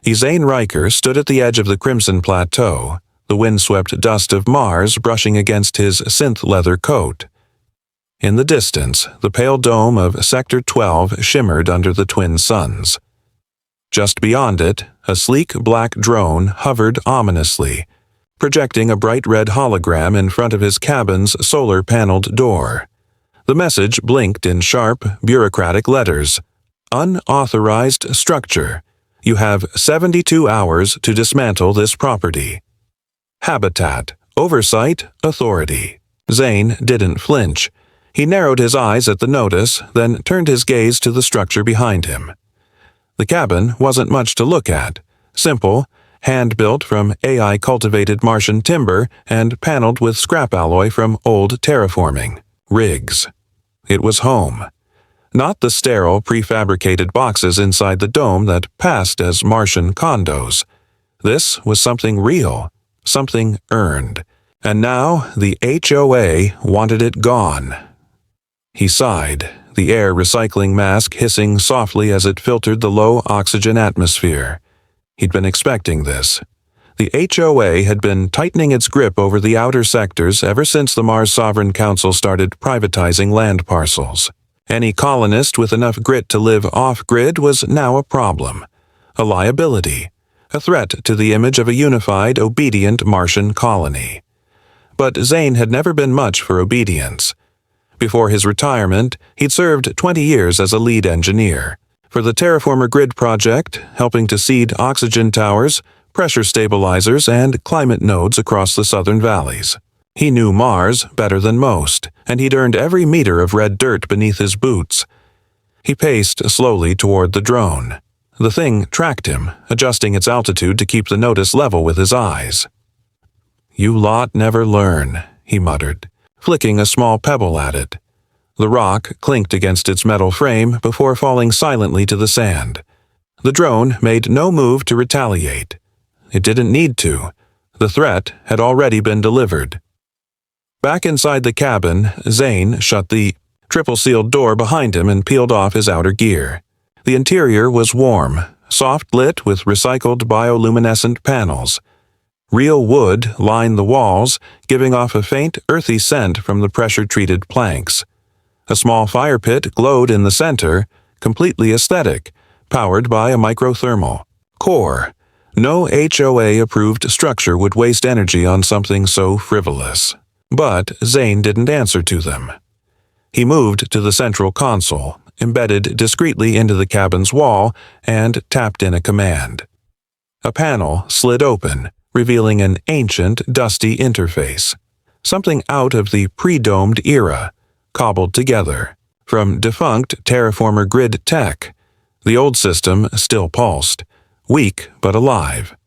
Zane Riker stood at the edge of the Crimson Plateau, the windswept dust of Mars brushing against his synth leather coat. In the distance, the pale dome of Sector 12 shimmered under the twin suns. Just beyond it, a sleek black drone hovered ominously, projecting a bright red hologram in front of his cabin's solar-paneled door. The message blinked in sharp, bureaucratic letters. Unauthorized structure. You have 72 hours to dismantle this property. Habitat. Oversight. Authority. Zane didn't flinch. He narrowed his eyes at the notice, then turned his gaze to the structure behind him. The cabin wasn't much to look at. Simple, hand-built from AI-cultivated Martian timber and paneled with scrap alloy from old terraforming rigs. It was home. Not the sterile, prefabricated boxes inside the dome that passed as Martian condos. This was something real, something earned. And now the HOA wanted it gone. He sighed, the air recycling mask hissing softly as it filtered the low oxygen atmosphere. He'd been expecting this. The HOA had been tightening its grip over the outer sectors ever since the Mars Sovereign Council started privatizing land parcels. Any colonist with enough grit to live off-grid was now a problem, a liability, a threat to the image of a unified, obedient Martian colony. But Zane had never been much for obedience. Before his retirement, he'd served 20 years as a lead engineer for the Terraformer Grid project, helping to seed oxygen towers, pressure stabilizers, and climate nodes across the southern valleys. He knew Mars better than most, and he'd earned every meter of red dirt beneath his boots. He paced slowly toward the drone. The thing tracked him, adjusting its altitude to keep the notice level with his eyes. "You lot never learn," he muttered, flicking a small pebble at it. The rock clinked against its metal frame before falling silently to the sand. The drone made no move to retaliate. It didn't need to. The threat had already been delivered. Back inside the cabin, Zane shut the triple-sealed door behind him and peeled off his outer gear. The interior was warm, soft-lit with recycled bioluminescent panels. Real wood lined the walls, giving off a faint, earthy scent from the pressure-treated planks. A small fire pit glowed in the center, completely aesthetic, powered by a microthermal core. No HOA-approved structure would waste energy on something so frivolous. But Zane didn't answer to them. He moved to the central console, embedded discreetly into the cabin's wall, and tapped in a command. A panel slid open, revealing an ancient, dusty interface. Something out of the pre-domed era, cobbled together. From defunct Terraformer Grid tech, the old system still pulsed, weak but alive.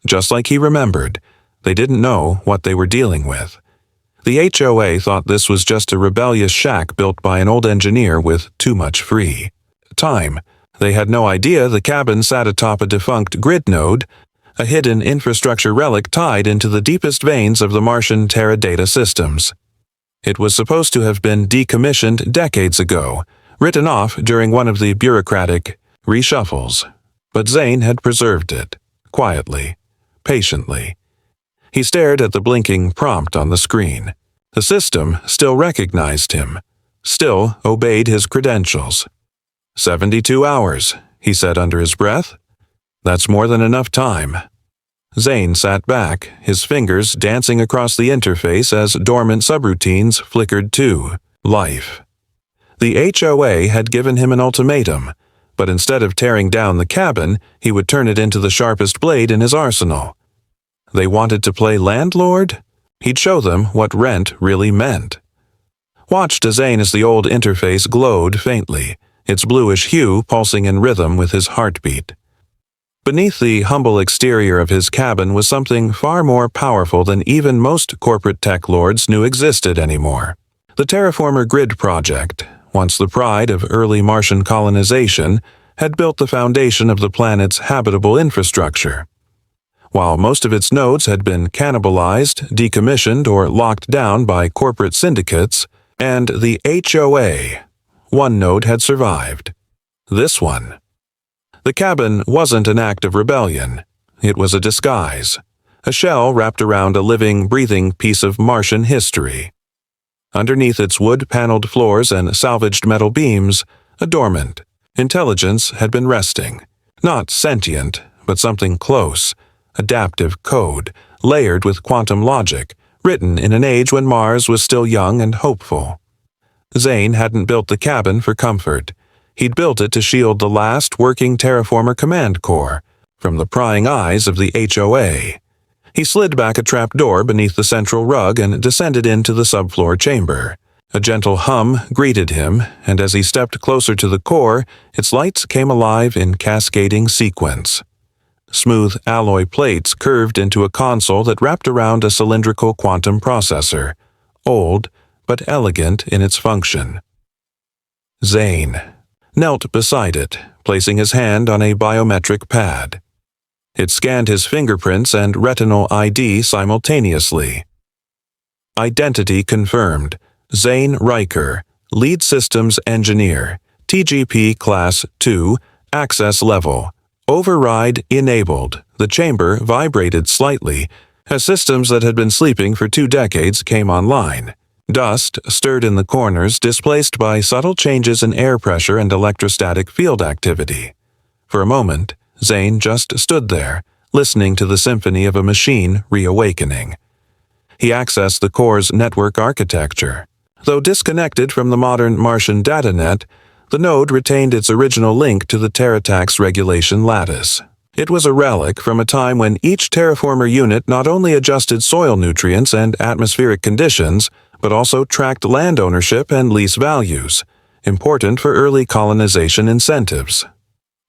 Just like he remembered, they didn't know what they were dealing with. The HOA thought this was just a rebellious shack built by an old engineer with too much free time. They had no idea the cabin sat atop a defunct grid node, a hidden infrastructure relic tied into the deepest veins of the Martian Terra data systems. It was supposed to have been decommissioned decades ago, written off during one of the bureaucratic reshuffles. But Zane had preserved it, quietly, patiently. He stared at the blinking prompt on the screen. The system still recognized him, still obeyed his credentials. 72 hours, he said under his breath. That's more than enough time. Zane sat back, his fingers dancing across the interface as dormant subroutines flickered to life. The HOA had given him an ultimatum, but instead of tearing down the cabin, he would turn it into the sharpest blade in his arsenal. They wanted to play landlord? He'd show them what rent really meant. Watched Zane as the old interface glowed faintly, its bluish hue pulsing in rhythm with his heartbeat. Beneath the humble exterior of his cabin was something far more powerful than even most corporate tech lords knew existed anymore. The Terraformer Grid project, once the pride of early Martian colonization, had built the foundation of the planet's habitable infrastructure. While most of its nodes had been cannibalized, decommissioned, or locked down by corporate syndicates, and the HOA, one node had survived. This one. The cabin wasn't an act of rebellion. It was a disguise, a shell wrapped around a living, breathing piece of Martian history. Underneath its wood-paneled floors and salvaged metal beams, a dormant intelligence had been resting. Not sentient, but something close, adaptive code, layered with quantum logic, written in an age when Mars was still young and hopeful. Zane hadn't built the cabin for comfort. He'd built it to shield the last working terraformer command core from the prying eyes of the HOA. He slid back a trapdoor beneath the central rug and descended into the subfloor chamber. A gentle hum greeted him, and as he stepped closer to the core, its lights came alive in cascading sequence. Smooth alloy plates curved into a console that wrapped around a cylindrical quantum processor, old but elegant in its function. Zane knelt beside it, placing his hand on a biometric pad. It scanned his fingerprints and retinal ID simultaneously. Identity confirmed. Zane Riker, Lead Systems Engineer, TGP Class 2, Access Level. Override enabled. The chamber vibrated slightly as systems that had been sleeping for 2 decades came online. Dust stirred in the corners, displaced by subtle changes in air pressure and electrostatic field activity. For a moment, Zane just stood there, listening to the symphony of a machine reawakening. He accessed the core's network architecture. Though disconnected from the modern Martian datanet, the node retained its original link to the TerraTax regulation lattice. It was a relic from a time when each terraformer unit not only adjusted soil nutrients and atmospheric conditions, but also tracked land ownership and lease values, important for early colonization incentives.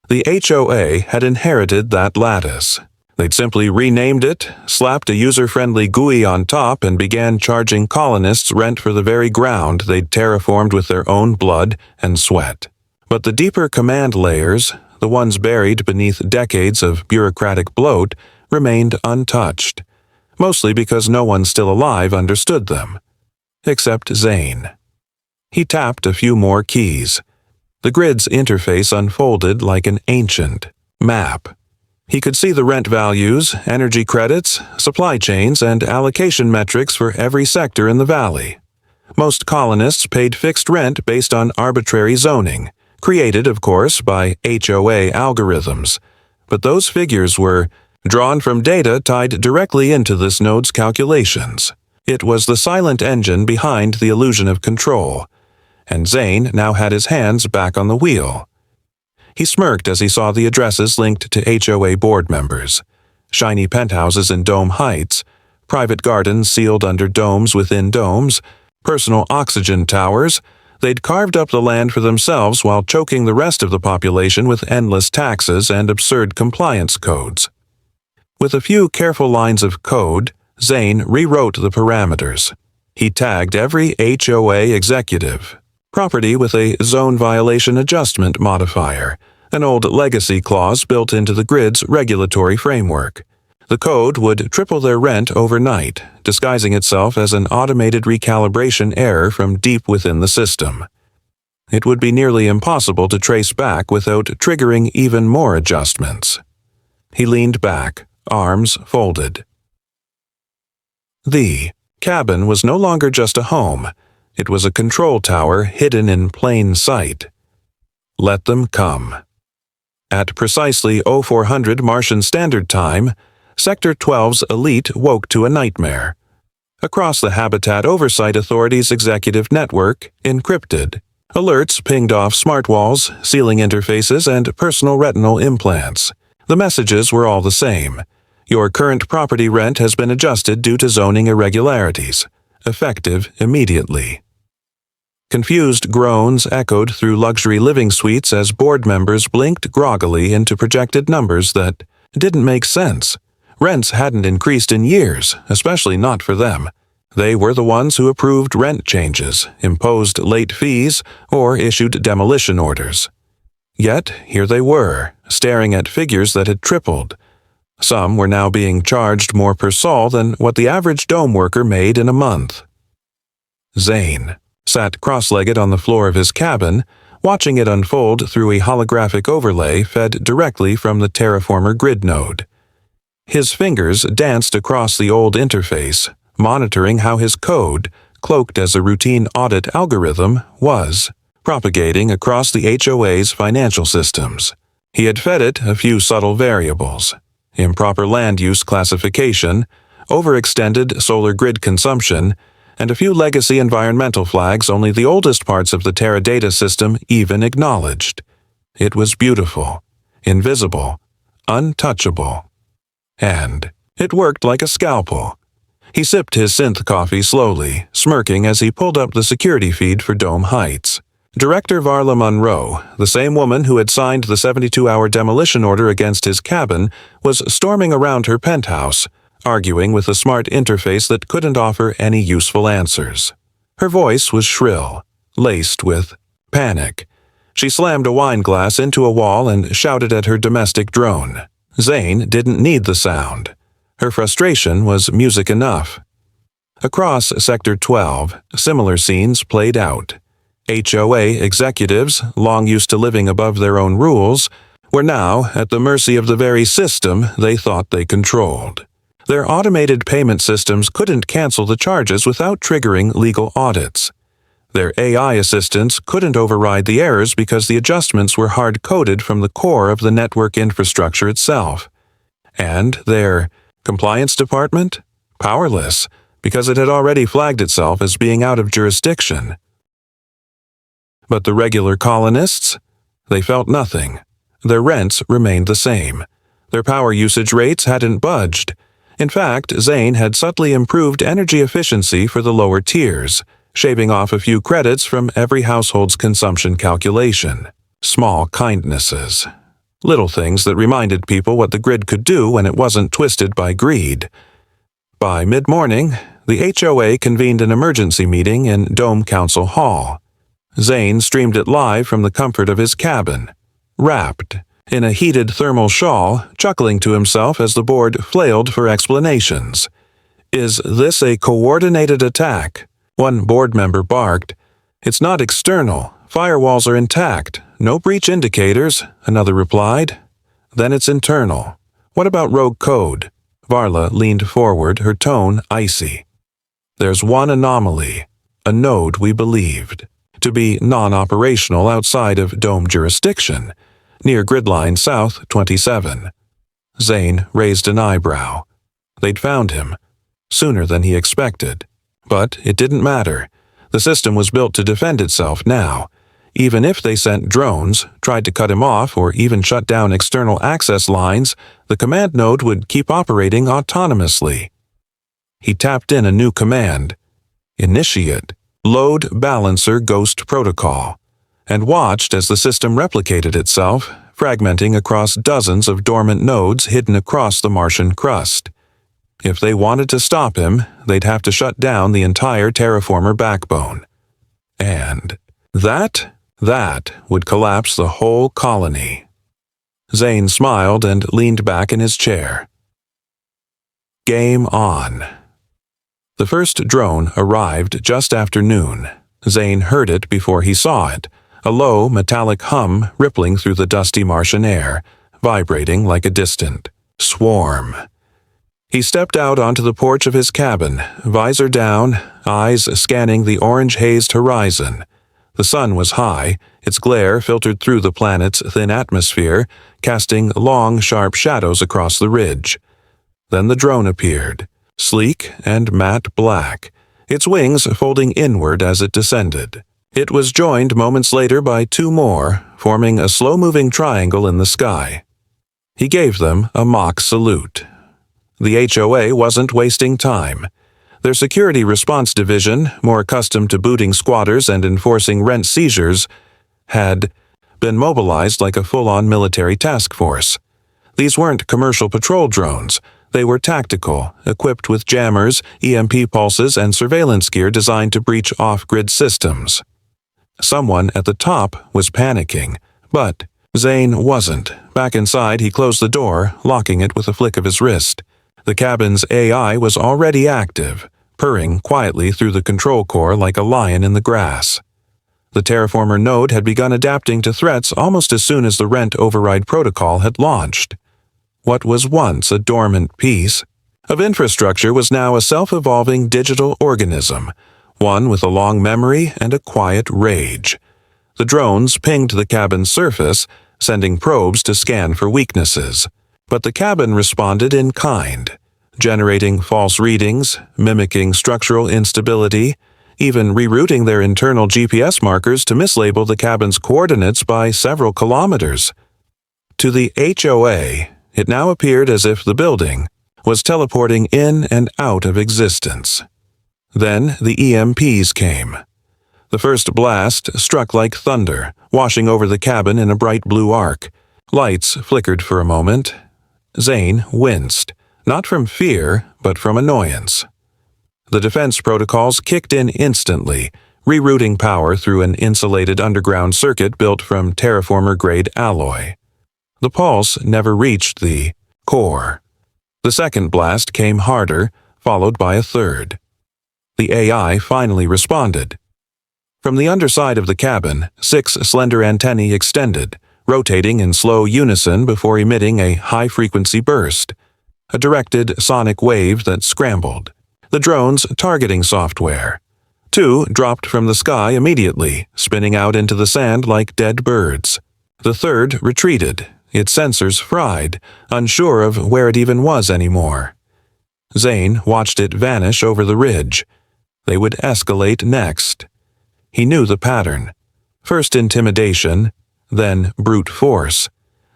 The HOA had inherited that lattice. They'd simply renamed it, slapped a user-friendly GUI on top, and began charging colonists rent for the very ground they'd terraformed with their own blood and sweat. But the deeper command layers, the ones buried beneath decades of bureaucratic bloat, remained untouched, mostly because no one still alive understood them. Except Zane. He tapped a few more keys. The grid's interface unfolded like an ancient map. He could see the rent values, energy credits, supply chains, and allocation metrics for every sector in the valley. Most colonists paid fixed rent based on arbitrary zoning, created, of course, by HOA algorithms. But those figures were drawn from data tied directly into this node's calculations. It was the silent engine behind the illusion of control, and Zane now had his hands back on the wheel. He smirked as he saw the addresses linked to HOA board members. Shiny penthouses in Dome Heights, private gardens sealed under domes within domes, personal oxygen towers. They'd carved up the land for themselves while choking the rest of the population with endless taxes and absurd compliance codes. With a few careful lines of code, Zane rewrote the parameters. He tagged every HOA executive. Property with a zone violation adjustment modifier, an old legacy clause built into the grid's regulatory framework. The code would triple their rent overnight, disguising itself as an automated recalibration error from deep within the system. It would be nearly impossible to trace back without triggering even more adjustments. He leaned back, arms folded. The cabin was no longer just a home. It was a control tower hidden in plain sight. Let them come. At precisely 0400 Martian Standard Time, Sector 12's elite woke to a nightmare. Across the Habitat Oversight Authority's executive network, encrypted, alerts pinged off smart walls, ceiling interfaces, and personal retinal implants. The messages were all the same. Your current property rent has been adjusted due to zoning irregularities. Effective immediately. Confused groans echoed through luxury living suites as board members blinked groggily into projected numbers that didn't make sense. Rents hadn't increased in years, especially not for them. They were the ones who approved rent changes, imposed late fees, or issued demolition orders. Yet, here they were, staring at figures that had tripled. Some were now being charged more per sol than what the average dome worker made in a month. Zane sat cross-legged on the floor of his cabin, watching it unfold through a holographic overlay fed directly from the Terraformer grid node. His fingers danced across the old interface, monitoring how his code, cloaked as a routine audit algorithm, was propagating across the HOA's financial systems. He had fed it a few subtle variables: improper land use classification, overextended solar grid consumption, and a few legacy environmental flags only the oldest parts of the Terra data system even acknowledged. It was beautiful, invisible, untouchable. And it worked like a scalpel. He sipped his synth coffee slowly, smirking as he pulled up the security feed for Dome Heights. Director Varla Monroe, the same woman who had signed the 72-hour demolition order against his cabin, was storming around her penthouse, arguing with a smart interface that couldn't offer any useful answers. Her voice was shrill, laced with panic. She slammed a wine glass into a wall and shouted at her domestic drone. Zane didn't need the sound. Her frustration was music enough. Across Sector 12, similar scenes played out. HOA executives, long used to living above their own rules, were now at the mercy of the very system they thought they controlled. Their automated payment systems couldn't cancel the charges without triggering legal audits. Their AI assistants couldn't override the errors because the adjustments were hard-coded from the core of the network infrastructure itself. And their compliance department? Powerless, because it had already flagged itself as being out of jurisdiction. But the regular colonists? They felt nothing. Their rents remained the same. Their power usage rates hadn't budged. In fact, Zane had subtly improved energy efficiency for the lower tiers, shaving off a few credits from every household's consumption calculation. Small kindnesses. Little things that reminded people what the grid could do when it wasn't twisted by greed. By mid-morning, the HOA convened an emergency meeting in Dome Council Hall. Zane streamed it live from the comfort of his cabin, wrapped in a heated thermal shawl, chuckling to himself as the board flailed for explanations. "Is this a coordinated attack?" One board member barked. "It's not external. Firewalls are intact. No breach indicators," another replied. "Then it's internal. What about rogue code?" Varla leaned forward, her tone icy. "There's one anomaly, a node we believed to be non-operational outside of Dome jurisdiction, near Gridline South 27. Zane raised an eyebrow. They'd found him, sooner than he expected. But it didn't matter. The system was built to defend itself now. Even if they sent drones, tried to cut him off, or even shut down external access lines, the command node would keep operating autonomously. He tapped in a new command. Initiate. Load Balancer Ghost Protocol, and watched as the system replicated itself, fragmenting across dozens of dormant nodes hidden across the Martian crust. If they wanted to stop him, they'd have to shut down the entire terraformer backbone. And that would collapse the whole colony. Zane smiled and leaned back in his chair. Game on. The first drone arrived just after noon. Zane heard it before he saw it, a low, metallic hum rippling through the dusty Martian air, vibrating like a distant swarm. He stepped out onto the porch of his cabin, visor down, eyes scanning the orange-hazed horizon. The sun was high, its glare filtered through the planet's thin atmosphere, casting long, sharp shadows across the ridge. Then the drone appeared, sleek and matte black, its wings folding inward as it descended. It was joined moments later by two more, forming a slow-moving triangle in the sky. He gave them a mock salute. The HOA wasn't wasting time. Their security response division, more accustomed to booting squatters and enforcing rent seizures, had been mobilized like a full-on military task force. These weren't commercial patrol drones. They were tactical, equipped with jammers, EMP pulses, and surveillance gear designed to breach off-grid systems. Someone at the top was panicking, but Zane wasn't. Back inside, he closed the door, locking it with a flick of his wrist. The cabin's AI was already active, purring quietly through the control core like a lion in the grass. The terraformer node had begun adapting to threats almost as soon as the rent override protocol had launched. What was once a dormant piece of infrastructure was now a self-evolving digital organism, one with a long memory and a quiet rage. The drones pinged the cabin's surface, sending probes to scan for weaknesses. But the cabin responded in kind, generating false readings, mimicking structural instability, even rerouting their internal GPS markers to mislabel the cabin's coordinates by several kilometers. To the HOA, it now appeared as if the building was teleporting in and out of existence. Then the EMPs came. The first blast struck like thunder, washing over the cabin in a bright blue arc. Lights flickered for a moment. Zane winced, not from fear, but from annoyance. The defense protocols kicked in instantly, rerouting power through an insulated underground circuit built from terraformer-grade alloy. The pulse never reached the core. The second blast came harder, followed by a third. The AI finally responded. From the underside of the cabin, 6 slender antennae extended, rotating in slow unison before emitting a high-frequency burst, a directed sonic wave that scrambled. The drone's targeting software. 2 dropped from the sky immediately, spinning out into the sand like dead birds. The third retreated, its sensors fried, unsure of where it even was anymore. Zane watched it vanish over the ridge. They would escalate next. He knew the pattern. First intimidation, then brute force.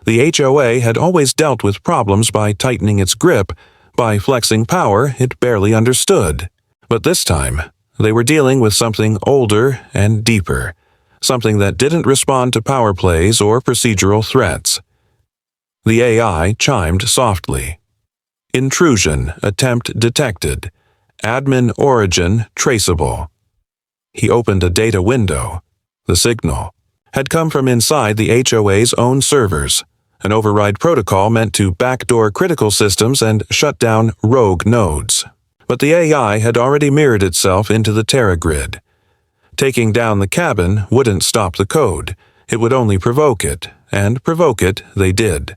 The HOA had always dealt with problems by tightening its grip, by flexing power it barely understood. But this time, they were dealing with something older and deeper, something that didn't respond to power plays or procedural threats. The AI chimed softly. Intrusion attempt detected. Admin origin traceable. He opened a data window. The signal had come from inside the HOA's own servers, an override protocol meant to backdoor critical systems and shut down rogue nodes. But the AI had already mirrored itself into the TerraGrid. Taking down the cabin wouldn't stop the code. It would only provoke it, and provoke it they did.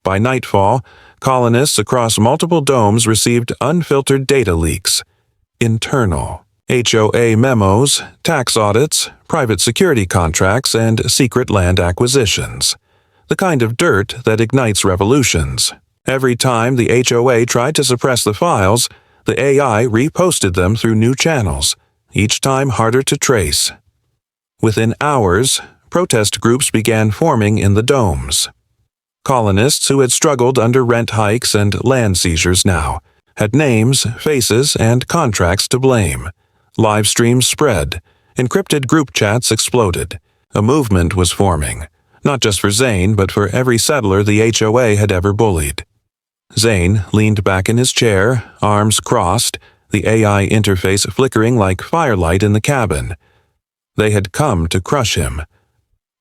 By nightfall, colonists across multiple domes received unfiltered data leaks. Internal HOA memos, tax audits, private security contracts, and secret land acquisitions. The kind of dirt that ignites revolutions. Every time the HOA tried to suppress the files, the AI reposted them through new channels, each time harder to trace. Within hours, protest groups began forming in the domes. Colonists who had struggled under rent hikes and land seizures now had names, faces, and contracts to blame. Live streams spread. Encrypted group chats exploded. A movement was forming, not just for Zane, but for every settler the HOA had ever bullied. Zane leaned back in his chair, arms crossed, the AI interface flickering like firelight in the cabin. They had come to crush him.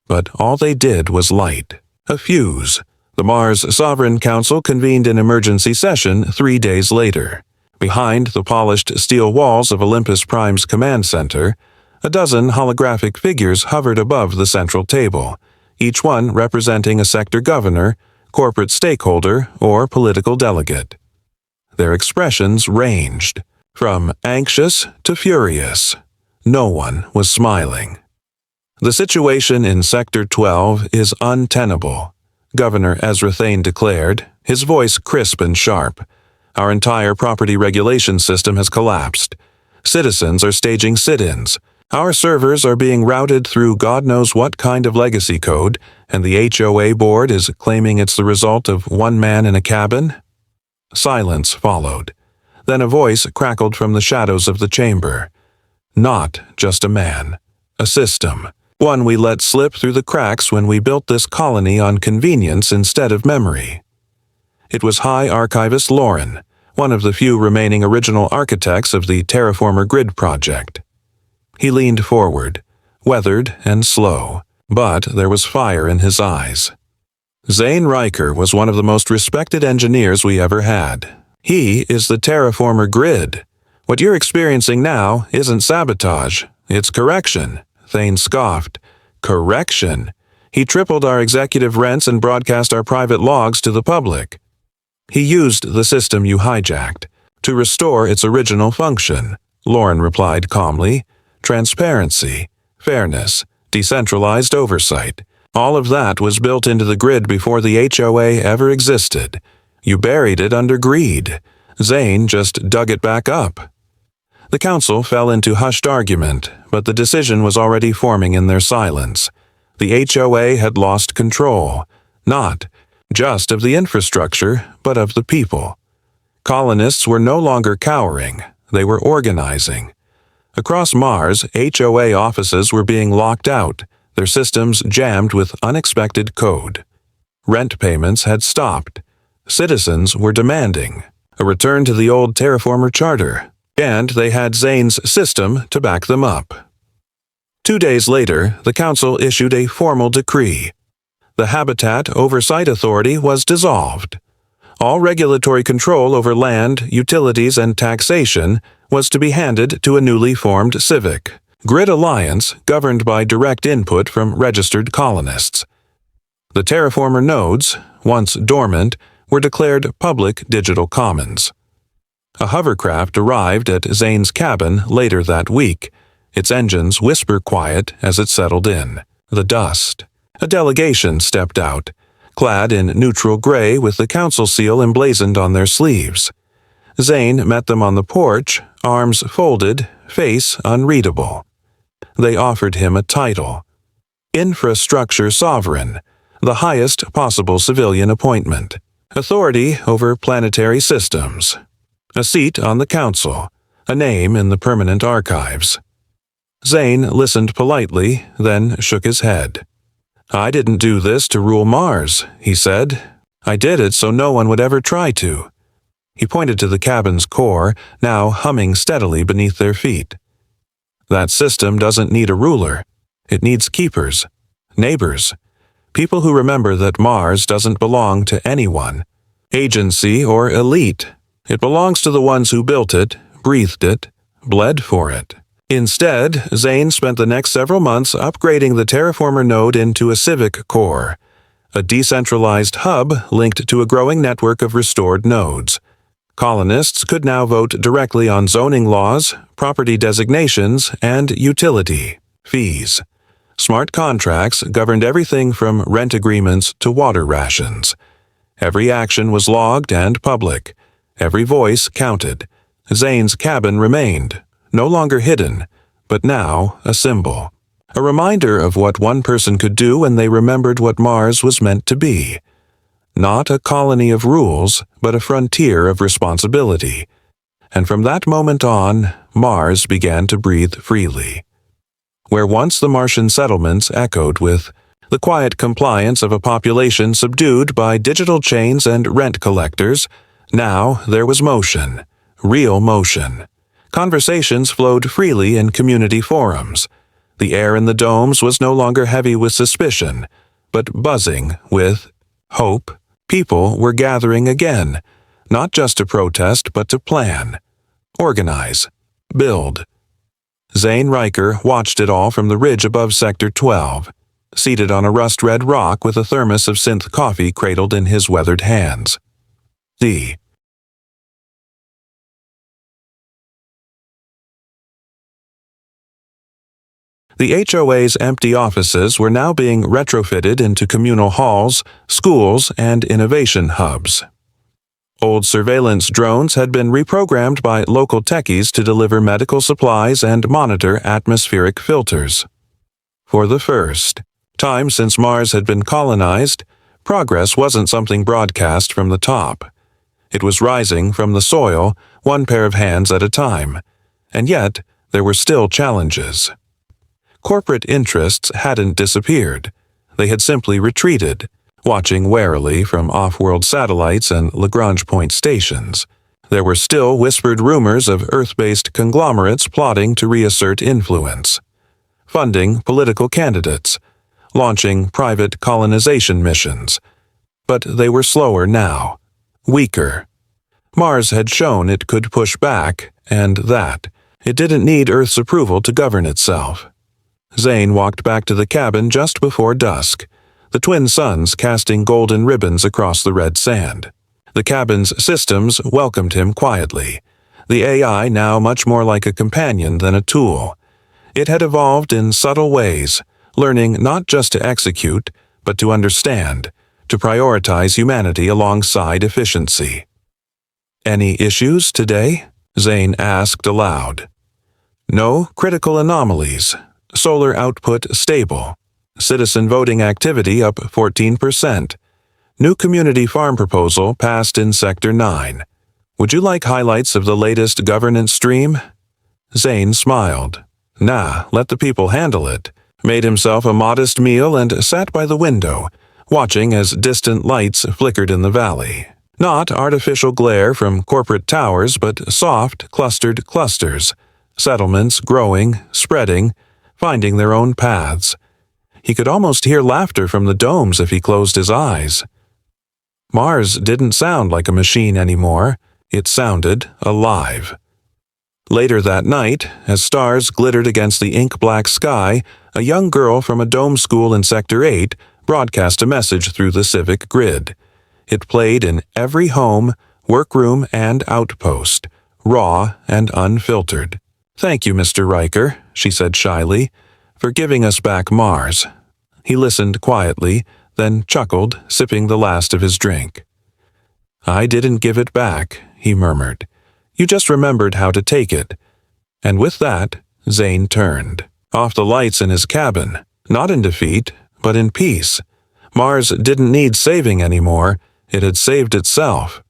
But all they did was light a fuse. The Mars Sovereign Council convened an emergency session 3 days later. Behind the polished steel walls of Olympus Prime's command center, a dozen holographic figures hovered above the central table, each one representing a sector governor, corporate stakeholder, or political delegate. Their expressions ranged, from anxious to furious. No one was smiling. The situation in Sector 12 is untenable, Governor Ezra Thane declared, his voice crisp and sharp. Our entire property regulation system has collapsed. Citizens are staging sit-ins. Our servers are being routed through God knows what kind of legacy code, and the HOA board is claiming it's the result of one man in a cabin? Silence followed. Then a voice crackled from the shadows of the chamber. Not just a man. A system. One we let slip through the cracks when we built this colony on convenience instead of memory. It was High Archivist Lauren, one of the few remaining original architects of the Terraformer Grid project. He leaned forward, weathered and slow, but there was fire in his eyes. Zane Riker was one of the most respected engineers we ever had. He is the Terraformer Grid. What you're experiencing now isn't sabotage, it's correction. Thane scoffed. Correction. He tripled our executive rents and broadcast our private logs to the public. He used the system you hijacked to restore its original function, Lauren replied calmly. Transparency, fairness, decentralized oversight. All of that was built into the grid before the HOA ever existed. You buried it under greed. Zane just dug it back up. The council fell into hushed argument, but the decision was already forming in their silence. The HOA had lost control, not just of the infrastructure, but of the people. Colonists were no longer cowering, they were organizing. Across Mars, HOA offices were being locked out, their systems jammed with unexpected code. Rent payments had stopped. Citizens were demanding a return to the old terraformer charter, and they had Zane's system to back them up. 2 days later, the council issued a formal decree. The Habitat Oversight Authority was dissolved. All regulatory control over land, utilities, and taxation was to be handed to a newly formed civic grid alliance governed by direct input from registered colonists. The terraformer nodes, once dormant, were declared public digital commons. A hovercraft arrived at Zane's cabin later that week, its engines whisper quiet as it settled in. The dust. A delegation stepped out, clad in neutral gray with the council seal emblazoned on their sleeves. Zane met them on the porch, arms folded, face unreadable. They offered him a title. Infrastructure Sovereign, the highest possible civilian appointment. Authority over planetary systems. A seat on the council, a name in the permanent archives. Zane listened politely, then shook his head. I didn't do this to rule Mars, he said. I did it so no one would ever try to. He pointed to the cabin's core, now humming steadily beneath their feet. That system doesn't need a ruler. It needs keepers, neighbors, people who remember that Mars doesn't belong to anyone, agency or elite. It belongs to the ones who built it, breathed it, bled for it. Instead, Zane spent the next several months upgrading the terraformer node into a civic core, a decentralized hub linked to a growing network of restored nodes. Colonists could now vote directly on zoning laws, property designations, and utility fees. Smart contracts governed everything from rent agreements to water rations. Every action was logged and public. Every voice counted. Zane's cabin remained, no longer hidden, but now a symbol. A reminder of what one person could do when they remembered what Mars was meant to be. Not a colony of rules, but a frontier of responsibility. And from that moment on, Mars began to breathe freely. Where once the Martian settlements echoed with the quiet compliance of a population subdued by digital chains and rent collectors, now there was motion, real motion. Conversations flowed freely in community forums. The air in the domes was no longer heavy with suspicion, but buzzing with hope. People were gathering again, not just to protest but to plan, organize, build. Zane Riker watched it all from the ridge above Sector 12, seated on a rust-red rock with a thermos of synth coffee cradled in his weathered hands. The HOA's empty offices were now being retrofitted into communal halls, schools, and innovation hubs. Old surveillance drones had been reprogrammed by local techies to deliver medical supplies and monitor atmospheric filters. For the first time since Mars had been colonized, progress wasn't something broadcast from the top. It was rising from the soil, one pair of hands at a time. And yet, there were still challenges. Corporate interests hadn't disappeared. They had simply retreated, watching warily from off-world satellites and Lagrange point stations. There were still whispered rumors of Earth-based conglomerates plotting to reassert influence, funding political candidates, launching private colonization missions. But they were slower now, weaker. Mars had shown it could push back, and that it didn't need Earth's approval to govern itself. Zane walked back to the cabin just before dusk, the twin suns casting golden ribbons across the red sand. The cabin's systems welcomed him quietly, the AI now much more like a companion than a tool. It had evolved in subtle ways, learning not just to execute, but to understand, to prioritize humanity alongside efficiency. "Any issues today?" Zane asked aloud. "No critical anomalies. Solar output stable. Citizen voting activity up 14%. New community farm proposal passed in Sector 9. Would you like highlights of the latest governance stream?" Zane smiled. "Nah, let the people handle it," made himself a modest meal and sat by the window, watching as distant lights flickered in the valley. Not artificial glare from corporate towers, but soft, clustered clusters, settlements growing, spreading, finding their own paths. He could almost hear laughter from the domes if he closed his eyes. Mars didn't sound like a machine anymore. It sounded alive. Later that night, as stars glittered against the ink-black sky, a young girl from a dome school in Sector 8 broadcast a message through the civic grid. It played in every home, workroom, and outpost, raw and unfiltered. "Thank you, Mr. Riker," she said shyly, "for giving us back Mars." He listened quietly, then chuckled, sipping the last of his drink. "I didn't give it back," he murmured. "You just remembered how to take it." And with that, Zane turned, off the lights in his cabin, not in defeat, but in peace. Mars didn't need saving anymore. It had saved itself.